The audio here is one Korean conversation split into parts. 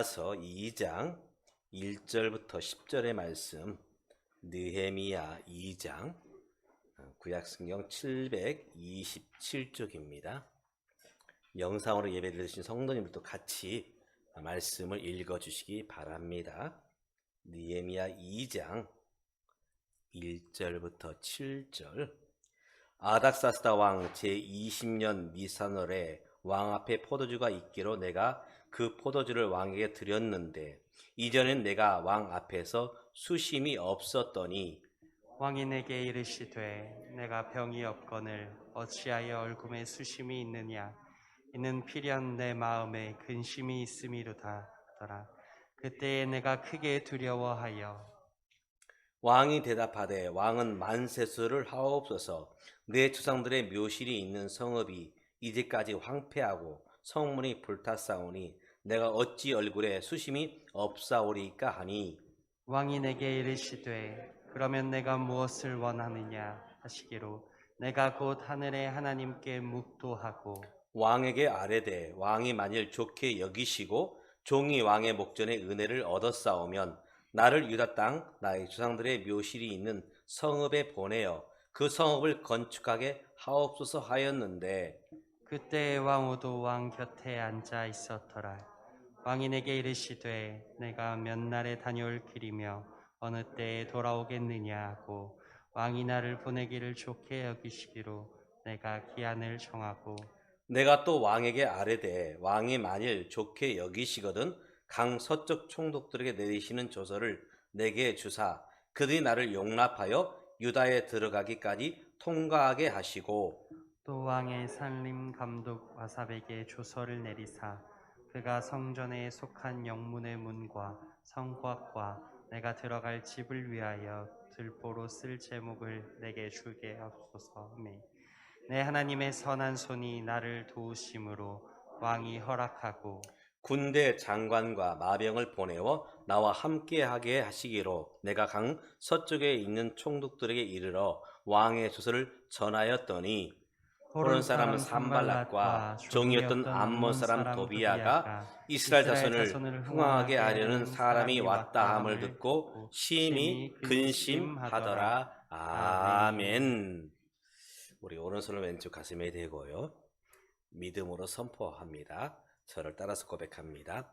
서 2장 1절부터 10절의 말씀, 느헤미야 2장, 구약성경 727쪽입니다. 영상으로 예배드리신 성도님들도 같이 말씀을 읽어주시기 바랍니다. 느헤미야 2장 1절부터 7절. 아닥사스다 왕 제20년 니산월에 왕 앞에 포도주가 있기로 내가 그 포도주를 왕에게 드렸는데 이전엔 내가 왕 앞에서 수심이 없었더니 왕이 내게 이르시되 내가 병이 없거늘 어찌하여 얼굴에 수심이 있느냐 이는 필연 내 마음에 근심이 있음이로다 하더라. 그때에 내가 크게 두려워하여 왕이 대답하되 왕은 만세수를 하옵소서. 내 조상들의 묘실이 있는 성읍이 이제까지 황폐하고 성문이 불탔사오니 내가 어찌 얼굴에 수심이 없사오리까 하니 왕이 내게 이르시되 그러면 내가 무엇을 원하느냐 하시기로 내가 곧 하늘의 하나님께 묵도하고 왕에게 아뢰되 왕이 만일 좋게 여기시고 종이 왕의 목전에 은혜를 얻었사오면 나를 유다 땅 나의 조상들의 묘실이 있는 성읍에 보내어 그 성읍을 건축하게 하옵소서 하였는데 그때 왕후도 왕 곁에 앉아 있었더라. 왕이 내게 이르시되 내가 몇 날에 다녀올 길이며 어느 때에 돌아오겠느냐 하고 왕이 나를 보내기를 좋게 여기시기로 내가 기한을 정하고 내가 또 왕에게 아뢰되 왕이 만일 좋게 여기시거든 강 서쪽 총독들에게 내리시는 조서를 내게 주사 그들이 나를 용납하여 유다에 들어가기까지 통과하게 하시고 또 왕의 산림 감독 와삽에게 조서를 내리사 그가 성전에 속한 영문의 문과 성곽과 내가 들어갈 집을 위하여 들보로 쓸 제목을 내게 주게 하옵소서 하매 내 하나님의 선한 손이 나를 도우심으로 왕이 허락하고 군대 장관과 마병을 보내어 나와 함께하게 하시기로 내가 강 서쪽에 있는 총독들에게 이르러 왕의 조서를 전하였더니 호론 사람 산발락과 종이었던 암몬 사람 도비야가 이스라엘 자손을 흥황하게 하려는 사람이 왔다 함을 듣고 심히 근심하더라. 아멘. 우리 오른손을 왼쪽 가슴에 대고요. 믿음으로 선포합니다. 저를 따라서 고백합니다.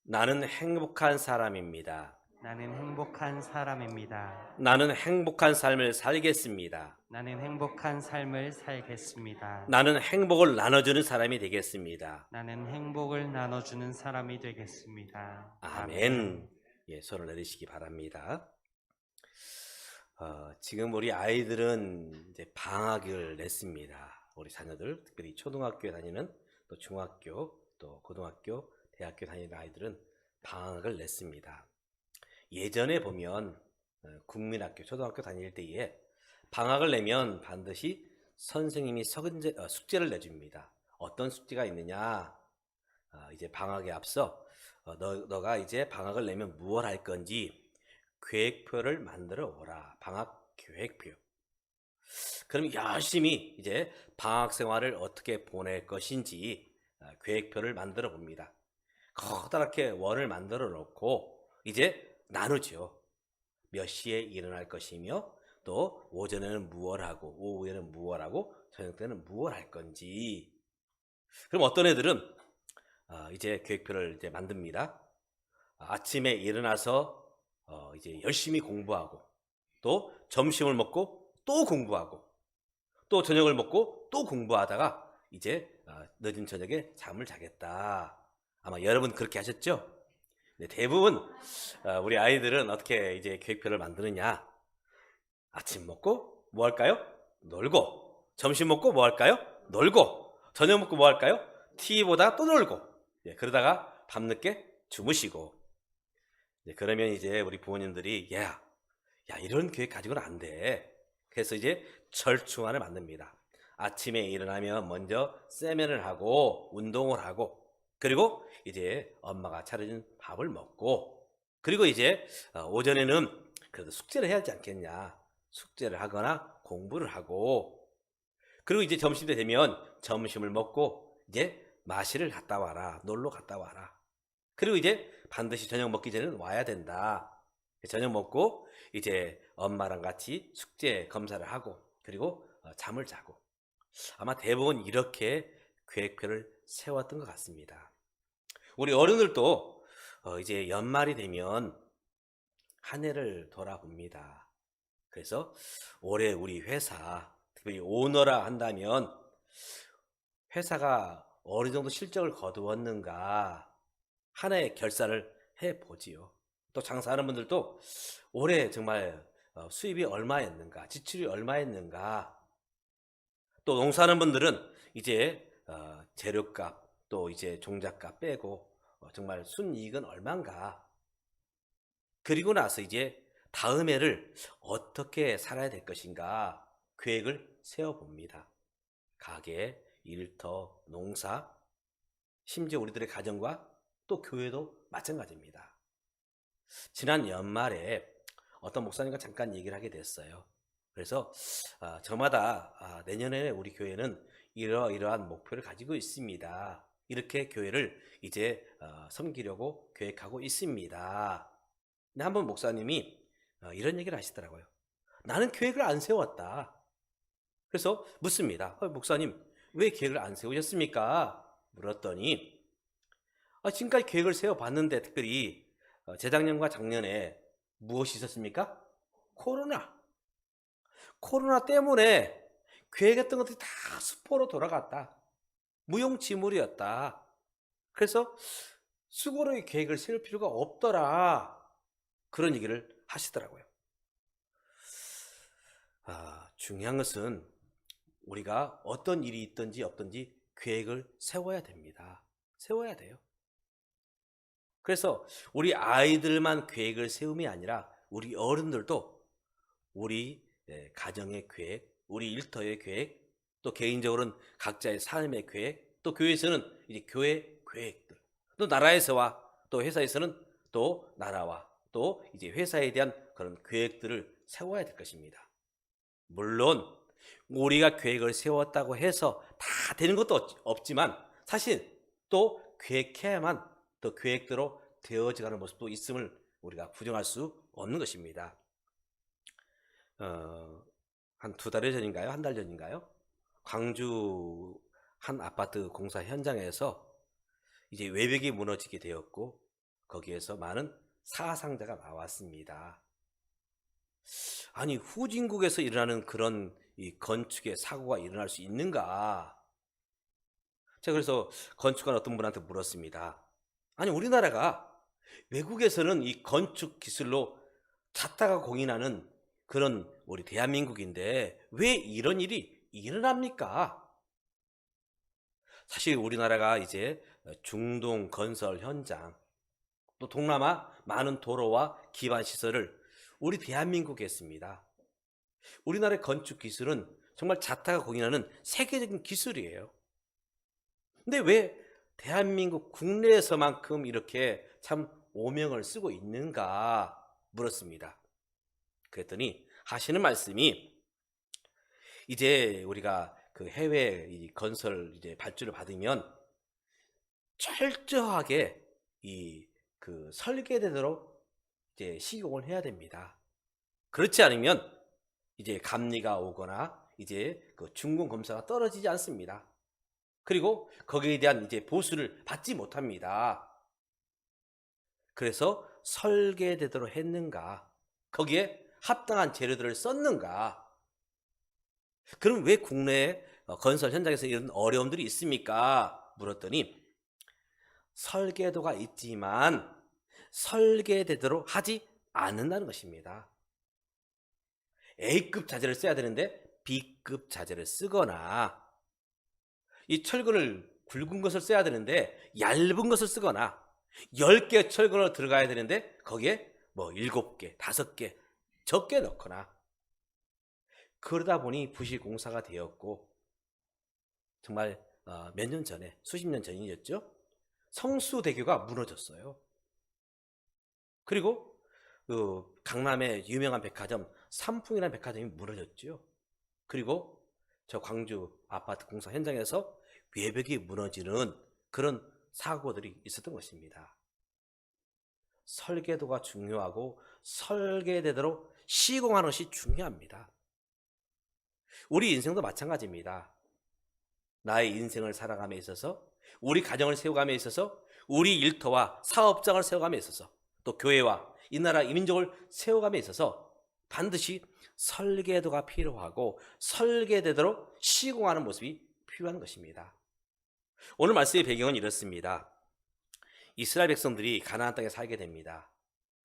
나는 행복한 사람입니다. 나는 행복한 사람입니다. 나는 행복한 삶을 살겠습니다. 나는 행복한 삶을 살겠습니다. 나는 행복을 나눠주는 사람이 되겠습니다. 나는 행복을 나눠주는 사람이 되겠습니다. 아멘. 예, 손을 내리시기 바랍니다. 지금 우리 아이들은 이제 방학을 냈습니다. 우리 자녀들, 특별히 초등학교에 다니는 또 중학교, 또 고등학교, 대학교 다니는 아이들은 방학을 냈습니다. 예전에 보면 국민학교, 초등학교 다닐 때에 방학을 내면 반드시 선생님이 숙제를 내줍니다. 어떤 숙제가 있느냐? 이제 방학에 앞서 너가 이제 방학을 내면 무엇 할 건지 계획표를 만들어 오라. 방학 계획표. 그럼 열심히 이제 방학 생활을 어떻게 보낼 것인지 계획표를 만들어 봅니다. 커다랗게 원을 만들어 놓고 이제 나누죠. 몇 시에 일어날 것이며 또 오전에는 무엇 하고 오후에는 무엇 하고 저녁 때는 무엇 할 건지. 그럼 어떤 애들은 이제 계획표를 이제 만듭니다. 아침에 일어나서 이제 열심히 공부하고 또 점심을 먹고 또 공부하고 또 저녁을 먹고 또 공부하다가 이제 늦은 저녁에 잠을 자겠다. 아마 여러분 그렇게 하셨죠? 네, 대부분 우리 아이들은 어떻게 이제 계획표를 만드느냐? 아침 먹고 뭐 할까요? 놀고. 점심 먹고 뭐 할까요? 놀고. 저녁 먹고 뭐 할까요? TV 보다가 또 놀고. 네, 그러다가 밤늦게 주무시고. 네, 그러면 이제 우리 부모님들이 야 이런 계획 가지고는 안 돼. 그래서 이제 절충안을 만듭니다. 아침에 일어나면 먼저 세면을 하고 운동을 하고 그리고 이제 엄마가 차려준 밥을 먹고 그리고 이제 오전에는 그래도 숙제를 해야 하지 않겠냐. 숙제를 하거나 공부를 하고 그리고 이제 점심때 되면 점심을 먹고 이제 마실을 갔다 와라. 놀러 갔다 와라. 그리고 이제 반드시 저녁 먹기 전에는 와야 된다. 저녁 먹고 이제 엄마랑 같이 숙제 검사를 하고 그리고 잠을 자고 아마 대부분 이렇게 계획표를 세웠던 것 같습니다. 우리 어른들도 이제 연말이 되면 한 해를 돌아봅니다. 그래서 올해 우리 회사 특별히 오너라 한다면 회사가 어느 정도 실적을 거두었는가 한 해 결산을 해보지요. 또 장사하는 분들도 올해 정말 수입이 얼마였는가, 지출이 얼마였는가. 또 농사하는 분들은 이제 재료값, 또 이제 종잣값 빼고 정말 순이익은 얼마인가. 그리고 나서 이제 다음 해를 어떻게 살아야 될 것인가 계획을 세워봅니다. 가게, 일터, 농사, 심지어 우리들의 가정과 또 교회도 마찬가지입니다. 지난 연말에 어떤 목사님과 잠깐 얘기를 하게 됐어요. 그래서 저마다 내년에 우리 교회는 이러이러한 목표를 가지고 있습니다. 이렇게 교회를 이제 섬기려고 계획하고 있습니다. 근데 한번 목사님이 이런 얘기를 하시더라고요. 나는 계획을 안 세웠다. 그래서 묻습니다. 목사님, 왜 계획을 안 세우셨습니까? 물었더니 지금까지 계획을 세워봤는데 특별히 재작년과 작년에 무엇이 있었습니까? 코로나. 코로나 때문에 계획했던 것들이 다 수포로 돌아갔다. 무용지물이었다. 그래서 수고로의 계획을 세울 필요가 없더라. 그런 얘기를 하시더라고요. 중요한 것은 우리가 어떤 일이 있든지 없든지 계획을 세워야 됩니다. 세워야 돼요. 그래서 우리 아이들만 계획을 세움이 아니라 우리 어른들도 우리 가정의 계획, 우리 일터의 계획, 또 개인적으로는 각자의 삶의 계획, 또 교회에서는 이제 교회 계획들, 또 나라에서와 또 회사에서는 또 나라와 또 이제 회사에 대한 그런 계획들을 세워야 될 것입니다. 물론 우리가 계획을 세웠다고 해서 다 되는 것도 없지만 사실 또 계획해야만 또 계획대로 되어져가는 모습도 있음을 우리가 부정할 수 없는 것입니다. 한 2달 전인가요? 한 달 전인가요? 광주 한 아파트 공사 현장에서 이제 외벽이 무너지게 되었고 거기에서 많은 사상자가 나왔습니다. 아니 후진국에서 일어나는 그런 이 건축의 사고가 일어날 수 있는가? 제가 그래서 건축한 어떤 분한테 물었습니다. 아니 우리나라가 외국에서는 이 건축 기술로 잤다가 공인하는 그런 우리 대한민국인데 왜 이런 일이 일어납니까? 사실 우리나라가 이제 중동 건설 현장 또 동남아 많은 도로와 기반 시설을 우리 대한민국에 했습니다. 우리나라의 건축 기술은 정말 자타가 공인하는 세계적인 기술이에요. 근데 왜 대한민국 국내에서만큼 이렇게 참 오명을 쓰고 있는가 물었습니다. 그랬더니 하시는 말씀이 이제 우리가 그 해외 이 건설 이제 발주를 받으면 철저하게 이 그 설계대로 이제 시공을 해야 됩니다. 그렇지 않으면 이제 감리가 오거나 이제 그 준공 검사가 떨어지지 않습니다. 그리고 거기에 대한 이제 보수를 받지 못합니다. 그래서 설계대로 했는가? 거기에 합당한 재료들을 썼는가? 그럼 왜 국내 건설 현장에서 이런 어려움들이 있습니까? 물었더니 설계도가 있지만 설계대로 하지 않는다는 것입니다. A급 자재를 써야 되는데 B급 자재를 쓰거나 이 철근을 굵은 것을 써야 되는데 얇은 것을 쓰거나 10개 철근으로 들어가야 되는데 거기에 뭐 7개, 5개 적게 넣거나 그러다 보니 부실공사가 되었고 정말 몇 년 전에 수십 년 전이었죠. 성수대교가 무너졌어요. 그리고 강남의 유명한 백화점 삼풍이라는 백화점이 무너졌죠. 그리고 저 광주 아파트 공사 현장에서 외벽이 무너지는 그런 사고들이 있었던 것입니다. 설계도가 중요하고 설계대로 시공하는 것이 중요합니다. 우리 인생도 마찬가지입니다. 나의 인생을 살아감에 있어서, 우리 가정을 세워감에 있어서, 우리 일터와 사업장을 세워감에 있어서, 또 교회와 이 나라 이 민족을 세워감에 있어서 반드시 설계도가 필요하고 설계대로 시공하는 모습이 필요한 것입니다. 오늘 말씀의 배경은 이렇습니다. 이스라엘 백성들이 가나안 땅에 살게 됩니다.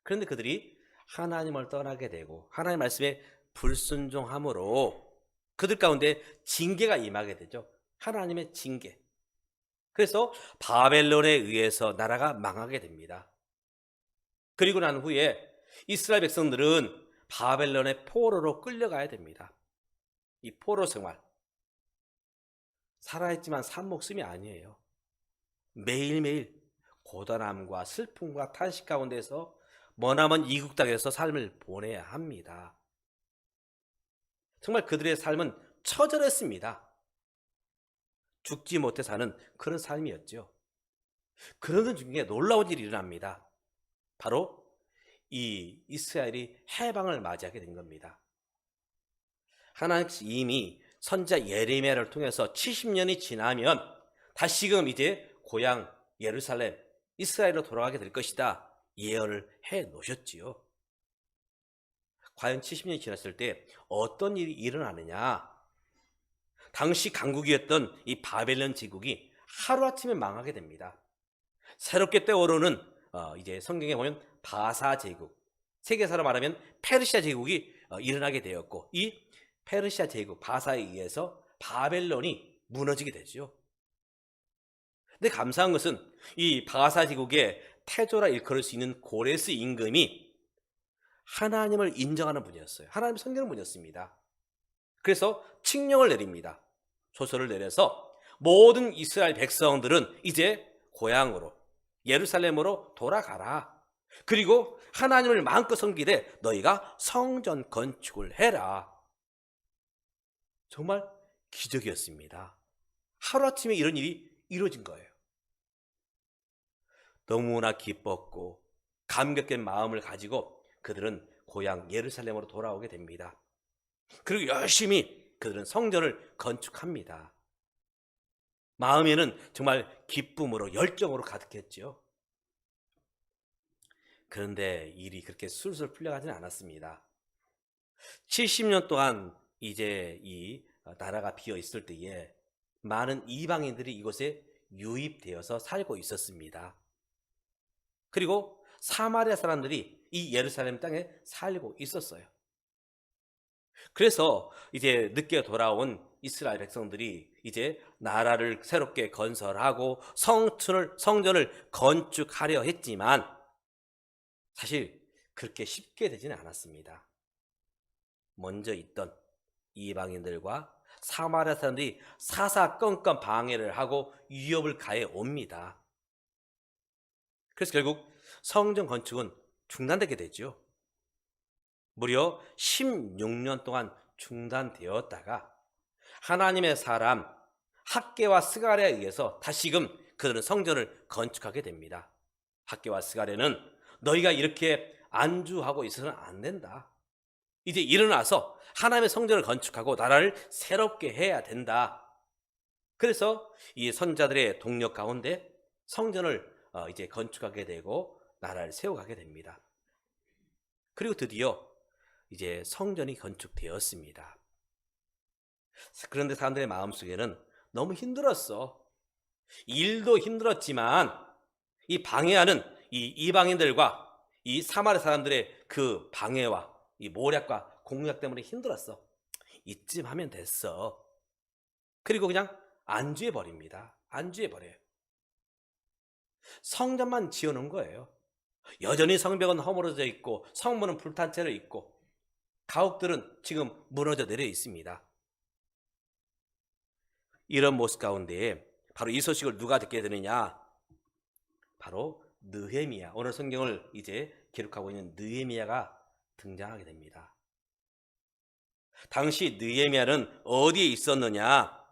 그런데 그들이 하나님을 떠나게 되고 하나님 말씀에 불순종함으로 그들 가운데 징계가 임하게 되죠. 하나님의 징계. 그래서 바벨론에 의해서 나라가 망하게 됩니다. 그리고 난 후에 이스라엘 백성들은 바벨론의 포로로 끌려가야 됩니다. 이 포로 생활. 살아있지만 산 목숨이 아니에요. 매일매일 고단함과 슬픔과 탄식 가운데서 머나먼 이국 땅에서 삶을 보내야 합니다. 정말 그들의 삶은 처절했습니다. 죽지 못해 사는 그런 삶이었죠. 그러던 중에 놀라운 일이 일어납니다. 바로 이 이스라엘이 해방을 맞이하게 된 겁니다. 하나님께서 이미 선지자 예레미야를 통해서 70년이 지나면 다시금 이제 고향 예루살렘 이스라엘로 돌아가게 될 것이다 예언을 해 놓으셨지요. 과연 70년이 지났을 때 어떤 일이 일어나느냐? 당시 강국이었던 이 바벨론 제국이 하루아침에 망하게 됩니다. 새롭게 떠오르는 이제 성경에 보면 바사 제국, 세계사로 말하면 페르시아 제국이 일어나게 되었고, 이 페르시아 제국 바사에 의해서 바벨론이 무너지게 되죠. 근데 감사한 것은 이 바사 제국의 태조라 일컬을 수 있는 고레스 임금이 하나님을 인정하는 분이었어요. 하나님 섬기는 분이었습니다. 그래서 칙령을 내립니다. 조서를 내려서 모든 이스라엘 백성들은 이제 고향으로 예루살렘으로 돌아가라. 그리고 하나님을 마음껏 섬기되 너희가 성전 건축을 해라. 정말 기적이었습니다. 하루아침에 이런 일이 이루어진 거예요. 너무나 기뻤고 감격된 마음을 가지고 그들은 고향 예루살렘으로 돌아오게 됩니다. 그리고 열심히 그들은 성전을 건축합니다. 마음에는 정말 기쁨으로 열정으로 가득했죠. 그런데 일이 그렇게 술술 풀려가지는 않았습니다. 70년 동안 이제 이 나라가 비어 있을 때에 많은 이방인들이 이곳에 유입되어서 살고 있었습니다. 그리고 사마리아 사람들이 이 예루살렘 땅에 살고 있었어요. 그래서 이제 늦게 돌아온 이스라엘 백성들이 이제 나라를 새롭게 건설하고 성전을 건축하려 했지만 사실 그렇게 쉽게 되지는 않았습니다. 먼저 있던 이방인들과 사마리아 사람들이 사사건건 방해를 하고 위협을 가해 옵니다. 그래서 결국 성전 건축은 중단되게 되죠. 무려 16년 동안 중단되었다가 하나님의 사람 학개와 스가랴에 의해서 다시금 그들은 성전을 건축하게 됩니다. 학개와 스가랴는 너희가 이렇게 안주하고 있어서는 안 된다. 이제 일어나서 하나님의 성전을 건축하고 나라를 새롭게 해야 된다. 그래서 이 선자들의 동력 가운데 성전을 이제 건축하게 되고 나라를 세워가게 됩니다. 그리고 드디어 이제 성전이 건축되었습니다. 그런데 사람들의 마음속에는 너무 힘들었어. 일도 힘들었지만 이 방해하는 이 이방인들과 이 사마리아 사람들의 그 방해와 이 모략과 공략 때문에 힘들었어. 이쯤 하면 됐어. 그리고 그냥 안주해 버립니다. 안주해 버려요. 성전만 지어놓은 거예요. 여전히 성벽은 허물어져 있고 성문은 불탄 채로 있고 가옥들은 지금 무너져 내려 있습니다. 이런 모습 가운데 바로 이 소식을 누가 듣게 되느냐? 바로 느헤미야. 오늘 성경을 이제 기록하고 있는 느헤미야가 등장하게 됩니다. 당시 느헤미야는 어디에 있었느냐?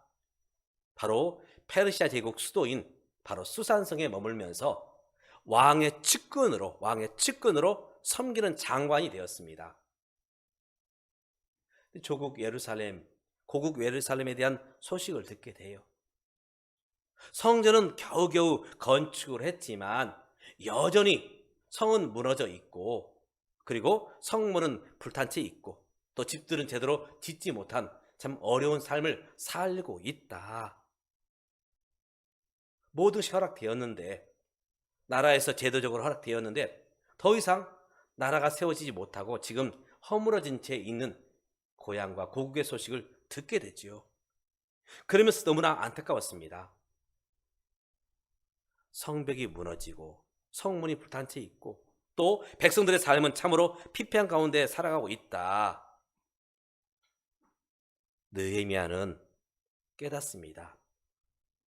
바로 페르시아 제국 수도인 바로 수산성에 머물면서 왕의 측근으로 섬기는 장관이 되었습니다. 고국 예루살렘에 대한 소식을 듣게 돼요. 성전은 겨우겨우 건축을 했지만 여전히 성은 무너져 있고, 그리고 성문은 불탄 채 있고, 또 집들은 제대로 짓지 못한 참 어려운 삶을 살고 있다. 모두 허락되었는데, 나라에서 제도적으로 허락되었는데 더 이상 나라가 세워지지 못하고 지금 허물어진 채 있는 고향과 고국의 소식을 듣게 되지요. 그러면서 너무나 안타까웠습니다. 성벽이 무너지고 성문이 불탄 채 있고, 또 백성들의 삶은 참으로 피폐한 가운데 살아가고 있다. 느헤미야는 깨닫습니다.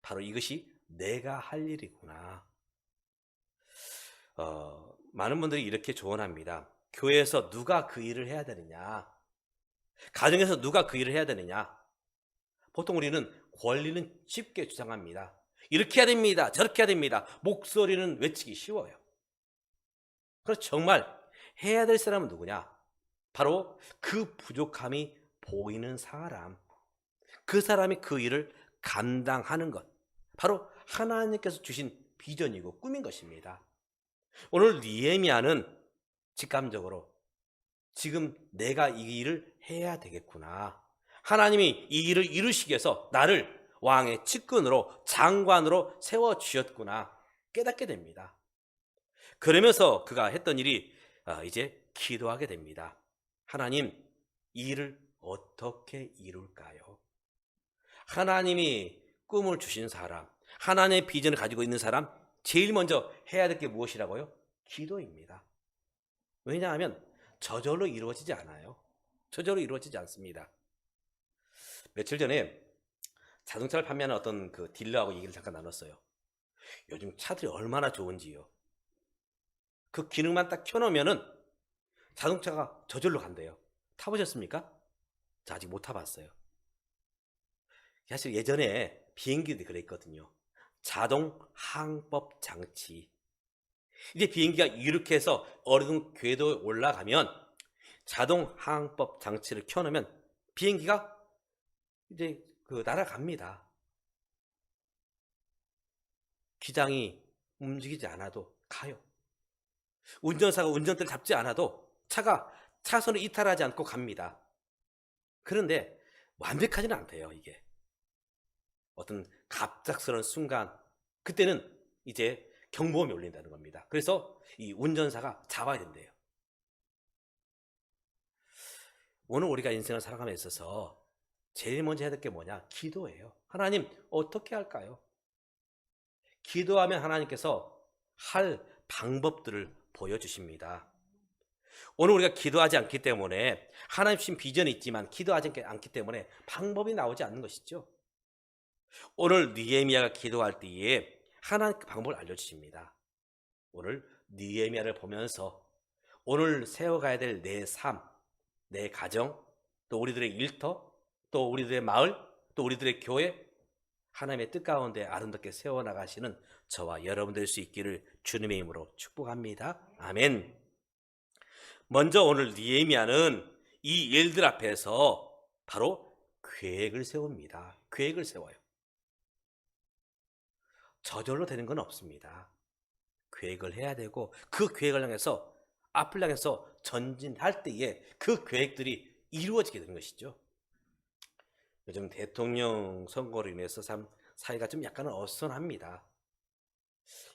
바로 이것이 내가 할 일이구나. 많은 분들이 이렇게 조언합니다. 교회에서 누가 그 일을 해야 되느냐, 가정에서 누가 그 일을 해야 되느냐. 보통 우리는 권리는 쉽게 주장합니다. 이렇게 해야 됩니다, 저렇게 해야 됩니다. 목소리는 외치기 쉬워요. 그래서 정말 해야 될 사람은 누구냐? 바로 그 부족함이 보이는 사람, 그 사람이 그 일을 감당하는 것, 바로 하나님께서 주신 비전이고 꿈인 것입니다. 오늘 느헤미야는 직감적으로 지금 내가 이 일을 해야 되겠구나, 하나님이 이 일을 이루시기 위해서 나를 왕의 측근으로, 장관으로 세워주셨구나 깨닫게 됩니다. 그러면서 그가 했던 일이 이제 기도하게 됩니다. 하나님, 이 일을 어떻게 이룰까요? 하나님이 꿈을 주신 사람, 하나님의 비전을 가지고 있는 사람, 제일 먼저 해야 될 게 무엇이라고요? 기도입니다. 왜냐하면 저절로 이루어지지 않아요. 저절로 이루어지지 않습니다. 며칠 전에 자동차를 판매하는 어떤 그 딜러하고 얘기를 잠깐 나눴어요. 요즘 차들이 얼마나 좋은지요. 그 기능만 딱 켜놓으면은 자동차가 저절로 간대요. 타보셨습니까? 저 아직 못 타봤어요. 사실 예전에 비행기도 그랬거든요. 자동 항법 장치. 이제 비행기가 이렇게 해서 어느 궤도에 올라가면 자동 항법 장치를 켜놓으면 비행기가 이제 날아갑니다. 기장이 움직이지 않아도 가요. 운전사가 운전대를 잡지 않아도 차가 차선을 이탈하지 않고 갑니다. 그런데 완벽하지는 않대요. 이게 어떤 갑작스러운 순간, 그때는 이제 경보음이 울린다는 겁니다. 그래서 이 운전사가 잡아야 된대요. 오늘 우리가 인생을 살아감에 있어서 제일 먼저 해야 될 게 뭐냐? 기도예요. 하나님, 어떻게 할까요? 기도하면 하나님께서 할 방법들을 보여주십니다. 오늘 우리가 기도하지 않기 때문에, 하나님 주신 비전이 있지만 기도하지 않기 때문에 방법이 나오지 않는 것이죠. 오늘 느헤미야가 기도할 때에 하나님 그 방법을 알려주십니다. 오늘 느헤미야를 보면서 오늘 세워가야 될 내 삶, 내 가정, 또 우리들의 일터, 또 우리들의 마을, 또 우리들의 교회, 하나님의 뜻 가운데 아름답게 세워나가시는 저와 여러분 될 수 있기를 주님의 이름으로 축복합니다. 아멘. 먼저 오늘 느헤미야는 이 일들 앞에서 바로 계획을 세웁니다. 계획을 세워요. 저절로 되는 건 없습니다. 계획을 해야 되고, 그 계획을 향해서, 앞을 향해서 전진할 때에 그 계획들이 이루어지게 되는 것이죠. 요즘 대통령 선거로 인해서 참 사회가 좀 약간은 어수선합니다.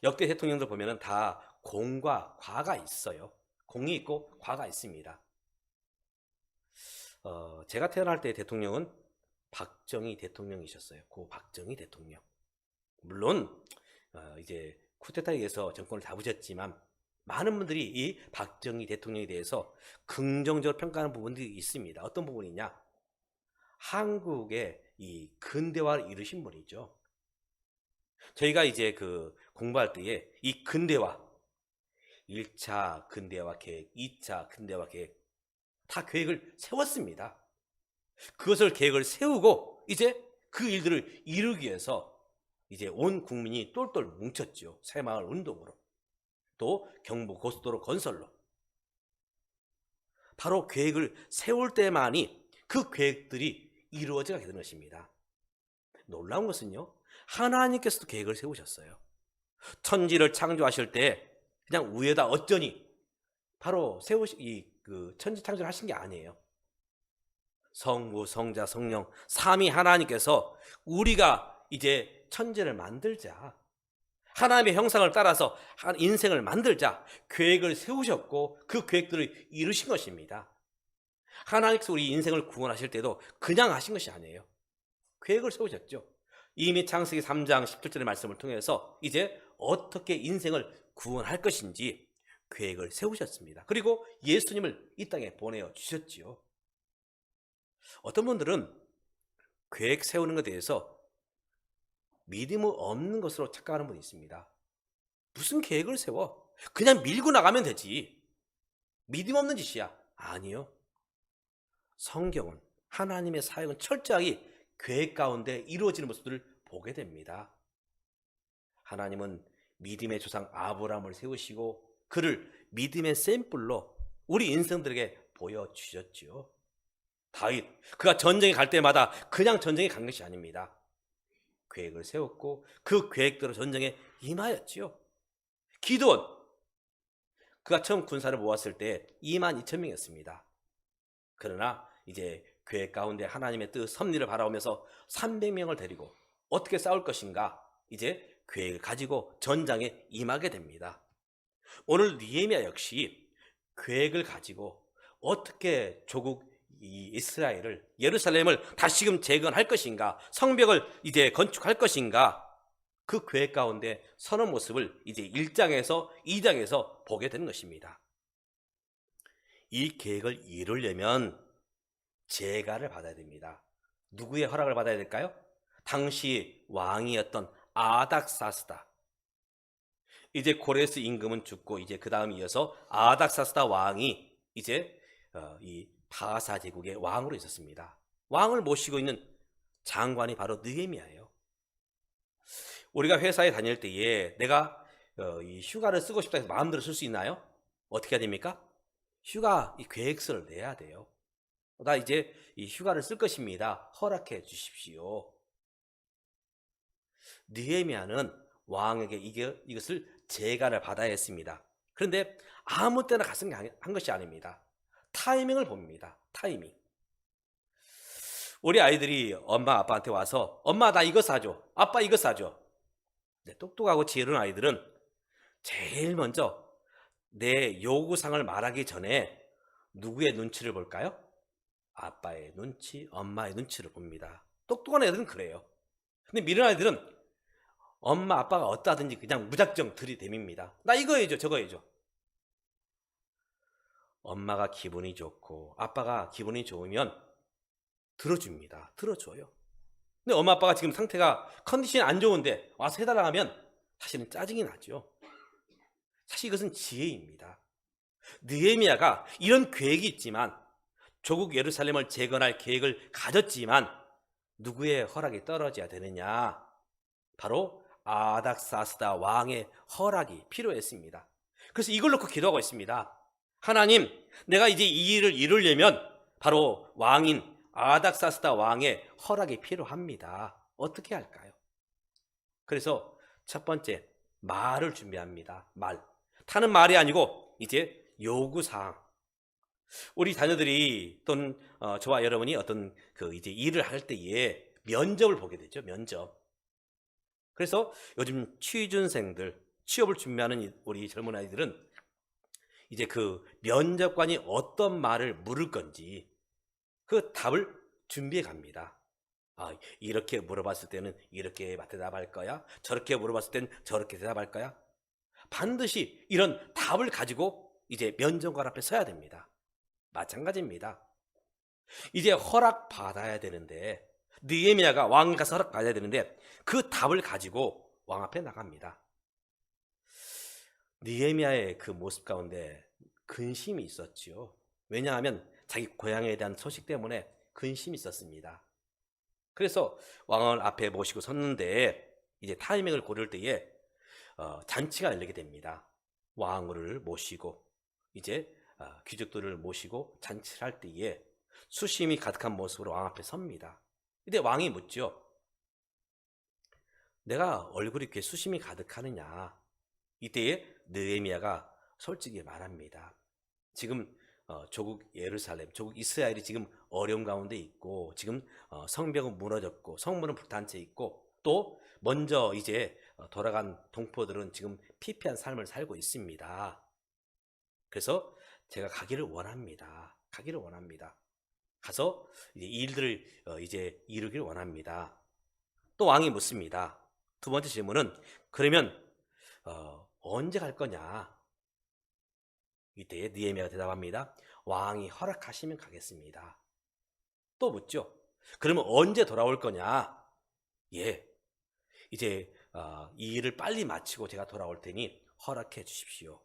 역대 대통령들 보면은 다 공과 과가 있어요. 공이 있고 과가 있습니다. 제가 태어날 때 대통령은 박정희 대통령이셨어요. 고 박정희 대통령. 물론 이제 쿠데타에 의해서 정권을 잡으셨지만 많은 분들이 이 박정희 대통령에 대해서 긍정적으로 평가하는 부분들이 있습니다. 어떤 부분이냐? 한국의 이 근대화를 이루신 분이죠. 저희가 이제 공부할 때에 이 근대화, 1차 근대화 계획, 2차 근대화 계획, 다 계획을 세웠습니다. 그것을 계획을 세우고 이제 그 일들을 이루기 위해서 이제 온 국민이 똘똘 뭉쳤죠. 새마을 운동으로. 또 경부 고속도로 건설로 바로 계획을 세울 때만이 그 계획들이 이루어져 가게 되는 것입니다. 놀라운 것은요, 하나님께서도 계획을 세우셨어요. 천지를 창조하실 때 그냥 위에다 어쩌니 바로 그 천지 창조를 하신 게 아니에요. 성부, 성자, 성령 삼위 하나님께서 우리가 이제 천지를 만들자, 하나님의 형상을 따라서 인생을 만들자 계획을 세우셨고 그 계획들을 이루신 것입니다. 하나님께서 우리 인생을 구원하실 때도 그냥 하신 것이 아니에요. 계획을 세우셨죠. 이미 창세기 3장 17절의 말씀을 통해서 이제 어떻게 인생을 구원할 것인지 계획을 세우셨습니다. 그리고 예수님을 이 땅에 보내어 주셨지요. 어떤 분들은 계획 세우는 것에 대해서 믿음 없는 것으로 착각하는 분이 있습니다. 무슨 계획을 세워? 그냥 밀고 나가면 되지. 믿음 없는 짓이야. 아니요. 성경은, 하나님의 사역은 철저하게 계획 가운데 이루어지는 모습들을 보게 됩니다. 하나님은 믿음의 조상 아브라함을 세우시고 그를 믿음의 샘플로 우리 인생들에게 보여주셨지요. 다윗, 그가 전쟁에 갈 때마다 그냥 전쟁에 간 것이 아닙니다. 계획을 세웠고 그 계획대로 전쟁에 임하였지요. 기드온, 그가 처음 군사를 모았을 때 22,000명이었습니다. 그러나 이제 계획 가운데 하나님의 뜻 섭리를 바라보면서 300명을 데리고 어떻게 싸울 것인가 이제 계획을 가지고 전장에 임하게 됩니다. 오늘 느헤미야 역시 계획을 가지고 어떻게 조국 이스라엘을, 예루살렘을 다시금 재건할 것인가, 성벽을 이제 건축할 것인가, 그 계획 가운데 서는 모습을 이제 1장에서 2장에서 보게 되는 것입니다. 이 계획을 이루려면 제가를 받아야 됩니다. 누구의 허락을 받아야 될까요? 당시 왕이었던 아닥사스다. 이제 고레스 임금은 죽고 이제 그 다음 이어서 아닥사스다 왕이 이제 이 바사 제국의 왕으로 있었습니다. 왕을 모시고 있는 장관이 바로 느헤미야예요. 우리가 회사에 다닐 때에 내가 이 휴가를 쓰고 싶다 해서 마음대로 쓸 수 있나요? 어떻게 해야 됩니까? 휴가 이 계획서를 내야 돼요. 나 이제 이 휴가를 쓸 것입니다. 허락해 주십시오. 느헤미야는 왕에게 이것을 제가를 받아야 했습니다. 그런데 아무 때나 한 것이 아닙니다. 타이밍을 봅니다. 타이밍. 우리 아이들이 엄마 아빠한테 와서 엄마 나 이거 사줘, 아빠 이거 사줘. 네, 똑똑하고 지혜로운 아이들은 제일 먼저 내 요구사항을 말하기 전에 누구의 눈치를 볼까요? 아빠의 눈치, 엄마의 눈치를 봅니다. 똑똑한 애들은 그래요. 근데 미련 아이들은 엄마 아빠가 어떠하든지 그냥 무작정 들이댑니다. 나 이거 해줘, 저거 해줘. 엄마가 기분이 좋고 아빠가 기분이 좋으면 들어줍니다. 들어줘요. 근데 엄마 아빠가 지금 상태가 컨디션이 안 좋은데 와서 해달라 하면 사실은 짜증이 나죠. 사실 이것은 지혜입니다. 느헤미야가 이런 계획이 있지만 조국 예루살렘을 재건할 계획을 가졌지만 누구의 허락이 떨어져야 되느냐? 바로 아닥사스다 왕의 허락이 필요했습니다. 그래서 이걸 놓고 기도하고 있습니다. 하나님, 내가 이제 이 일을 이루려면 바로 왕인 아닥사스다 왕의 허락이 필요합니다. 어떻게 할까요? 그래서 첫 번째, 말을 준비합니다. 말. 타는 말이 아니고 이제 요구사항. 우리 자녀들이 또는 저와 여러분이 어떤 이제 일을 할 때에 면접을 보게 되죠. 면접. 그래서 요즘 취준생들, 취업을 준비하는 우리 젊은 아이들은 이제 그 면접관이 어떤 말을 물을 건지 그 답을 준비해 갑니다. 이렇게 물어봤을 때는 이렇게 대답할 거야. 저렇게 물어봤을 때는 저렇게 대답할 거야. 반드시 이런 답을 가지고 이제 면접관 앞에 서야 됩니다. 마찬가지입니다. 이제 허락 받아야 되는데 느헤미야가 왕 가서 허락 받아야 되는데 그 답을 가지고 왕 앞에 나갑니다. 느헤미야의 그 모습 가운데 근심이 있었지요. 왜냐하면 자기 고향에 대한 소식 때문에 근심이 있었습니다. 그래서 왕을 앞에 모시고 섰는데 이제 타이밍을 고를 때에 잔치가 열리게 됩니다. 왕을 모시고 이제 귀족들을 모시고 잔치를 할 때에 수심이 가득한 모습으로 왕 앞에 섭니다. 근데 왕이 묻죠. 내가 얼굴이 이렇게 수심이 가득하느냐? 이때에 느헤미야가 솔직히 말합니다. 지금 조국 예루살렘, 조국 이스라엘이 지금 어려움 가운데 있고 지금 성벽은 무너졌고 성문은 불탄 채 있고 또 먼저 이제 돌아간 동포들은 지금 피폐한 삶을 살고 있습니다. 그래서 제가 가기를 원합니다. 가기를 원합니다. 가서 이제 이 일들을 이제 이루기를 원합니다. 또 왕이 묻습니다. 두 번째 질문은 그러면 언제 갈 거냐? 이때 느헤미야가 대답합니다. 왕이 허락하시면 가겠습니다. 또 묻죠. 그러면 언제 돌아올 거냐? 예, 이제 이 일을 빨리 마치고 제가 돌아올 테니 허락해 주십시오.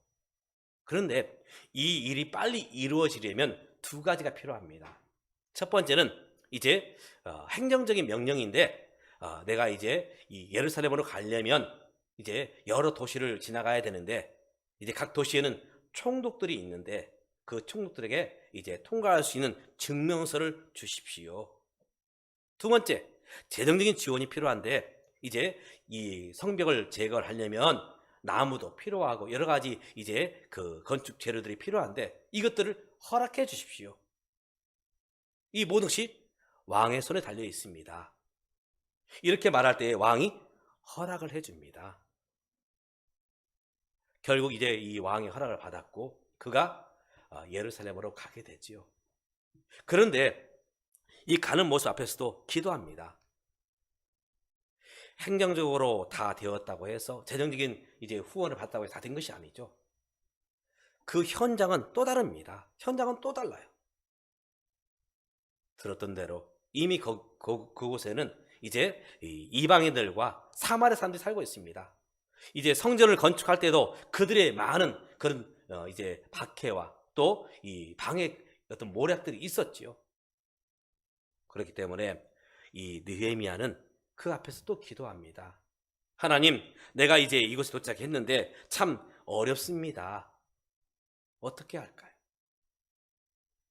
그런데 이 일이 빨리 이루어지려면 두 가지가 필요합니다. 첫 번째는 이제 행정적인 명령인데 내가 이제 이 예루살렘으로 가려면 이제 여러 도시를 지나가야 되는데 이제 각 도시에는 총독들이 있는데 그 총독들에게 이제 통과할 수 있는 증명서를 주십시오. 두 번째, 재정적인 지원이 필요한데 이제 이 성벽을 제거를 하려면 나무도 필요하고 여러 가지 이제 그 건축 재료들이 필요한데 이것들을 허락해 주십시오. 이 모든 것이 왕의 손에 달려 있습니다. 이렇게 말할 때 왕이 허락을 해줍니다. 결국 이제 이 왕의 허락을 받았고 그가 예루살렘으로 가게 되지요. 그런데 이 가는 모습 앞에서도 기도합니다. 행정적으로 다 되었다고 해서 재정적인 이제 후원을 받았다고 해서 다 된 것이 아니죠. 그 현장은 또 다릅니다. 현장은 또 달라요. 들었던 대로 이미 그곳에는 이제 이방인들과 사마리아 사람들이 살고 있습니다. 이제 성전을 건축할 때도 그들의 많은 그런 이제 박해와 또 이 방해 어떤 모략들이 있었지요. 그렇기 때문에 이 느헤미야는 그 앞에서 또 기도합니다. 하나님, 내가 이제 이곳에 도착했는데 참 어렵습니다. 어떻게 할까요?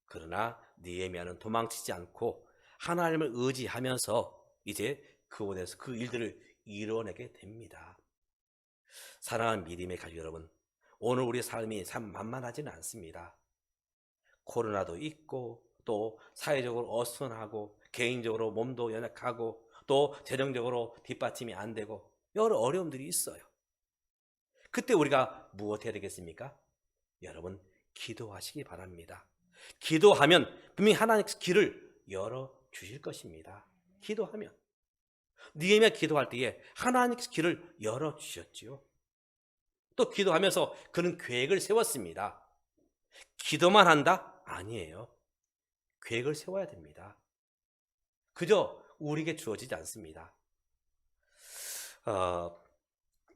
그러나 느헤미야는 도망치지 않고 하나님을 의지하면서 이제 그곳에서 그 일들을 이뤄내게 됩니다. 사랑하는 믿음의 가족 여러분, 오늘 우리 삶이 참 만만하지는 않습니다. 코로나도 있고 또 사회적으로 어수선하고 개인적으로 몸도 연약하고 또 재정적으로 뒷받침이 안 되고 여러 어려움들이 있어요. 그때 우리가 무엇 해야 되겠습니까? 여러분, 기도하시기 바랍니다. 기도하면 분명히 하나님께서 길을 열어주실 것입니다. 기도하면. 느헤미야 기도할 때에 하나님께서 길을 열어주셨지요. 또 기도하면서 그런 계획을 세웠습니다. 기도만 한다? 아니에요. 계획을 세워야 됩니다. 그저 우리에게 주어지지 않습니다.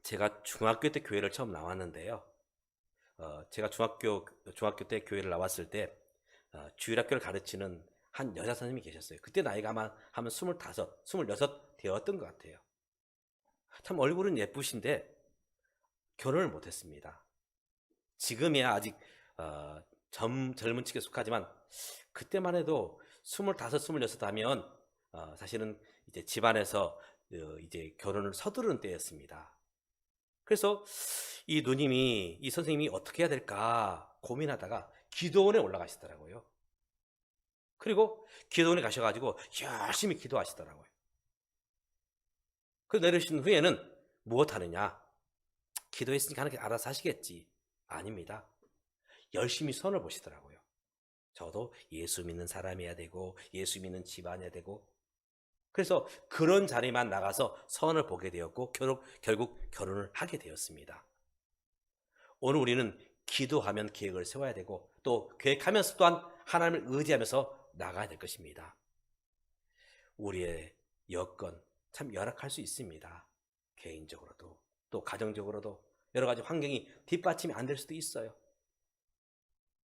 제가 중학교 때 교회를 처음 나왔는데요. 제가 중학교 때 교회를 나왔을 때 주일학교를 가르치는 한 여자 선생님이 계셨어요. 그때 나이가 아마 하면 25, 26 되었던 것 같아요. 참 얼굴은 예쁘신데 결혼을 못했습니다. 지금이야 아직 젊은 층에 속하지만 그때만 해도 25, 26 하면 사실은 이제 집안에서 이제 결혼을 서두르는 때였습니다. 그래서 이 누님이 이 선생님이 어떻게 해야 될까 고민하다가 기도원에 올라가시더라고요. 그리고 기도원에 가셔가지고 열심히 기도하시더라고요. 그 내려오신 후에는 무엇 하느냐? 기도했으니까 하나님께 알아서 하시겠지. 아닙니다. 열심히 선을 보시더라고요. 저도 예수 믿는 사람이어야 되고 예수 믿는 집안이어야 되고 그래서 그런 자리만 나가서 선을 보게 되었고 결국 결혼을 하게 되었습니다. 오늘 우리는 기도하면 계획을 세워야 되고 또 계획하면서 또한 하나님을 의지하면서 나가야 될 것입니다. 우리의 여건 참 열악할 수 있습니다. 개인적으로도 또 가정적으로도 여러 가지 환경이 뒷받침이 안 될 수도 있어요.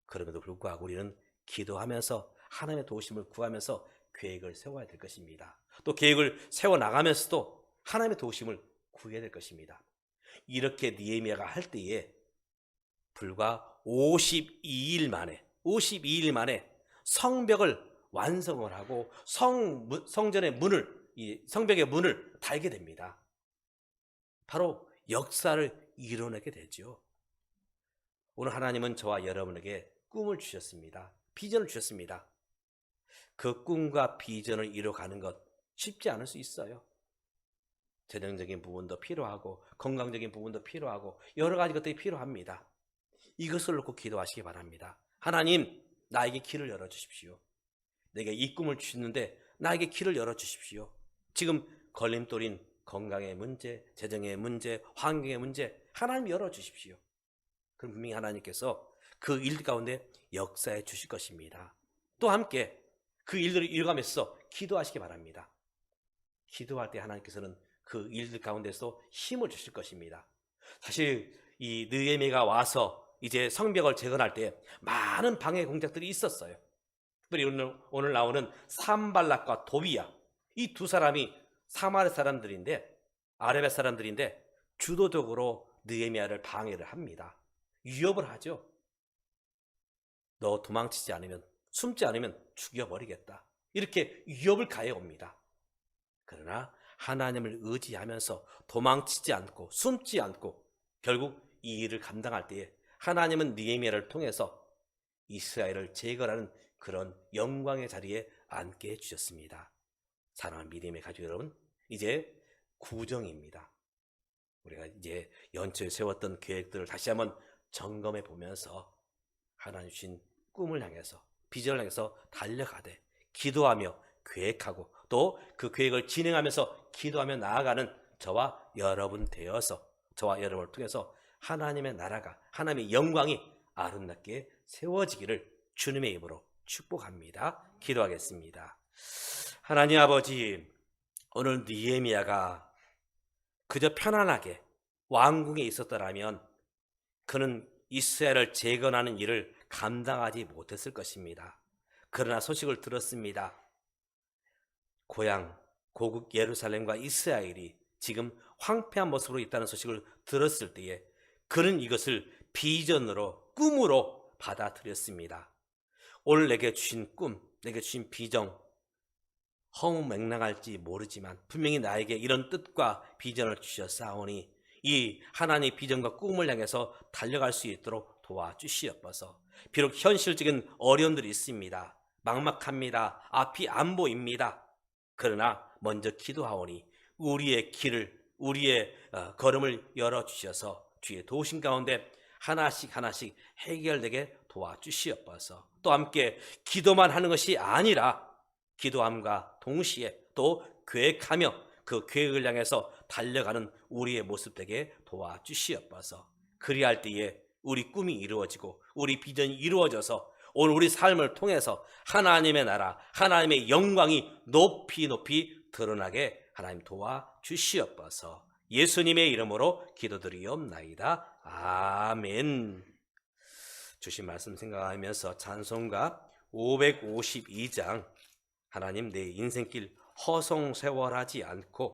그럼에도 불구하고 우리는 기도하면서 하나님의 도우심을 구하면서 계획을 세워야 될 것입니다. 또 계획을 세워나가면서도 하나님의 도우심을 구해야 될 것입니다. 이렇게 느헤미야가 할 때에 불과 52일 만에 성벽을 완성을 하고 성전의 문을, 이 성벽의 문을 달게 됩니다. 바로 역사를 이뤄내게 되죠. 오늘 하나님은 저와 여러분에게 꿈을 주셨습니다. 비전을 주셨습니다. 그 꿈과 비전을 이뤄가는 것 쉽지 않을 수 있어요. 재정적인 부분도 필요하고 건강적인 부분도 필요하고 여러 가지 것들이 필요합니다. 이것을 놓고 기도하시기 바랍니다. 하나님, 나에게 길을 열어주십시오. 내게 이 꿈을 주셨는데 나에게 길을 열어주십시오. 지금 걸림돌인 건강의 문제, 재정의 문제, 환경의 문제, 하나님 열어주십시오. 그럼 분명히 하나님께서 그 일 가운데 역사해 주실 것입니다. 또 함께 그 일들을 이뤄가면서 기도하시기 바랍니다. 기도할 때 하나님께서는 그 일들 가운데서 힘을 주실 것입니다. 사실 이 느헤미야가 와서 이제 성벽을 재건할 때 많은 방해 공작들이 있었어요. 특별히 오늘 나오는 산발락과 도비야, 이 두 사람이 사마리 사람들인데, 아라비아 사람들인데 주도적으로 느헤미야를 방해를 합니다. 위협을 하죠. 너 도망치지 않으면, 숨지 않으면 죽여버리겠다, 이렇게 위협을 가해옵니다. 그러나 하나님을 의지하면서 도망치지 않고 숨지 않고 결국 이 일을 감당할 때에 하나님은 느헤미야를 통해서 이스라엘을 재건하는 그런 영광의 자리에 앉게 해주셨습니다. 사랑하는 믿음의 가족 여러분, 이제 구정입니다. 우리가 이제 연초에 세웠던 계획들을 다시 한번 점검해 보면서 하나님 주신 꿈을 향해서, 비전을 향해서 달려가되 기도하며 계획하고 또 그 계획을 진행하면서 기도하며 나아가는 저와 여러분 되어서, 저와 여러분을 통해서 하나님의 나라가, 하나님의 영광이 아름답게 세워지기를 주님의 이름으로 축복합니다. 기도하겠습니다. 하나님 아버지, 오늘 느헤미야가 그저 편안하게 왕궁에 있었더라면 그는 이스라엘을 재건하는 일을 감당하지 못했을 것입니다. 그러나 소식을 들었습니다. 고향 고국 예루살렘과 이스라엘이 지금 황폐한 모습으로 있다는 소식을 들었을 때에 그는 이것을 비전으로, 꿈으로 받아들였습니다. 오늘 내게 주신 꿈, 내게 주신 비전, 허무맹랑할지 모르지만 분명히 나에게 이런 뜻과 비전을 주셨사오니 이 하나님의 비전과 꿈을 향해서 달려갈 수 있도록 도와주시옵소서. 비록 현실적인 어려움들이 있습니다. 막막합니다. 앞이 안 보입니다. 그러나 먼저 기도하오니 우리의 길을, 우리의 걸음을 열어주셔서 주의 도우심 가운데 하나씩 하나씩 해결되게 도와주시옵소서. 또 함께 기도만 하는 것이 아니라 기도함과 동시에 또 계획하며 그 계획을 향해서 달려가는 우리의 모습 되게 도와주시옵소서. 그리할 때에 우리 꿈이 이루어지고 우리 비전이 이루어져서 오늘 우리 삶을 통해서 하나님의 나라, 하나님의 영광이 높이 높이 드러나게 하나님 도와주시옵소서. 예수님의 이름으로 기도드리옵나이다. 아멘. 주신 말씀 생각하면서 찬송가 552장 하나님 내 인생길 허송세월하지 않고